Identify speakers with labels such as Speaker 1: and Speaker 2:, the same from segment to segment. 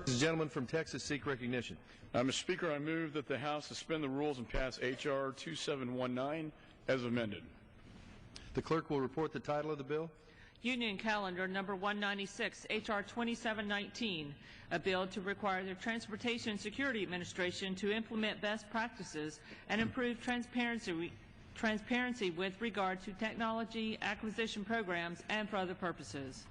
Speaker 1: The gentleman from Texas seek recognition.
Speaker 2: Mr. Speaker, I move that the House suspend the rules and pass H.R. 2719 as amended.
Speaker 1: The clerk will report the title of the bill.
Speaker 3: Union Calendar Number 196, H.R. 2719, a bill to require the Transportation Security Administration to implement best practices and improve transparency with regard to technology acquisition programs and for other purposes.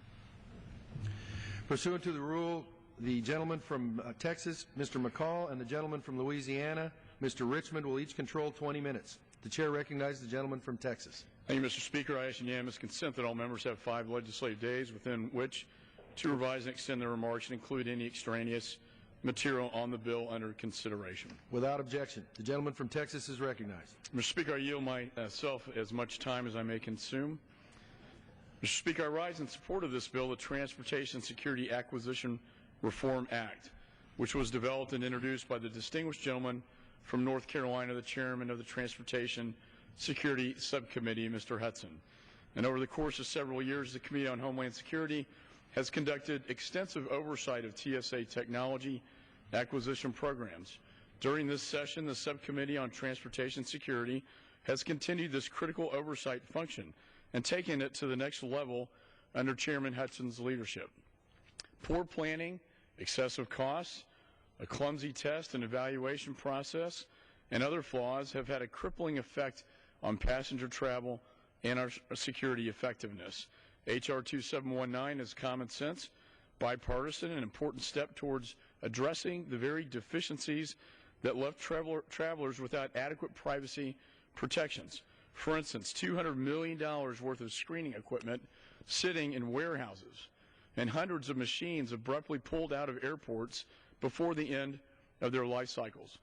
Speaker 1: Pursuant to the rule, the gentleman from Texas, Mr. McCaul, and the gentleman from Louisiana, Mr. Richmond, will each control 20 minutes. The chair recognizes the gentleman from Texas.
Speaker 2: Thank you, Mr. Speaker. I ask unanimous consent that all members have 5 legislative days within which to revise and extend their remarks and include any extraneous material on the bill under consideration.
Speaker 1: Without objection, the gentleman from Texas is recognized.
Speaker 2: Mr. Speaker, I yield myself as much time as I may consume. Mr. Speaker, I rise in support of this bill, the Transportation Security Acquisition Reform Act, which was developed and introduced by the distinguished gentleman from North Carolina, the chairman of the Transportation Security Subcommittee, Mr. Hudson. And over the course of several years, the Committee on Homeland Security has conducted extensive oversight of TSA technology acquisition programs. During this session, the Subcommittee on Transportation Security has continued this critical oversight function and taken it to the next level under Chairman Hudson's leadership. Poor planning, excessive costs, a clumsy test and evaluation process, and other flaws have had a crippling effect on passenger travel and our security effectiveness. H.R. 2719 is common sense, bipartisan, and an important step towards addressing the very deficiencies that left travelers without adequate privacy protections. For instance, $200 million worth of screening equipment sitting in warehouses and hundreds of machines abruptly pulled out of airports before the end of their life cycles.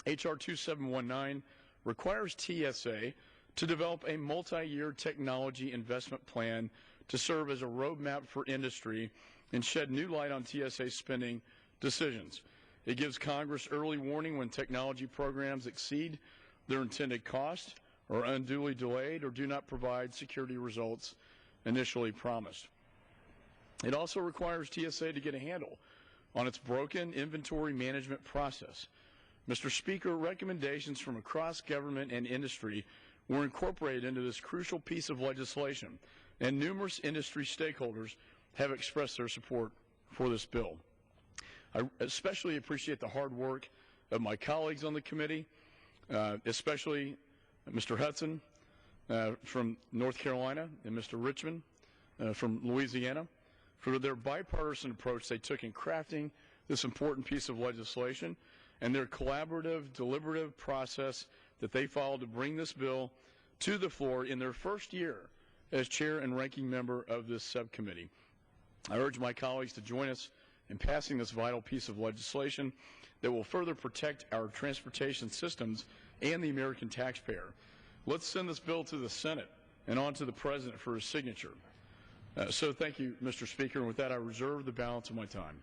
Speaker 2: H.R. 2719 requires TSA to develop a multi-year technology investment plan to serve as a roadmap for industry and shed new light on TSA spending decisions. It gives Congress early warning when technology programs exceed their intended cost, are unduly delayed, or do not provide security results initially promised. It also requires TSA to get a handle on its broken inventory management process. Mr. Speaker, recommendations from across government and industry were incorporated into this crucial piece of legislation, and numerous industry stakeholders have expressed their support for this bill. I especially appreciate the hard work of my colleagues on the committee, especially Mr. Hudson from North Carolina and Mr. Richmond from Louisiana, for their bipartisan approach they took in crafting this important piece of legislation and their collaborative, deliberative process that they followed to bring this bill to the floor in their first year as chair and ranking member of this subcommittee. I urge my colleagues to join us in passing this vital piece of legislation that will further protect our transportation systems and the American taxpayer. Let's send this bill to the Senate and on to the President for his signature. So thank you, Mr. Speaker, and with that I reserve the balance of my time.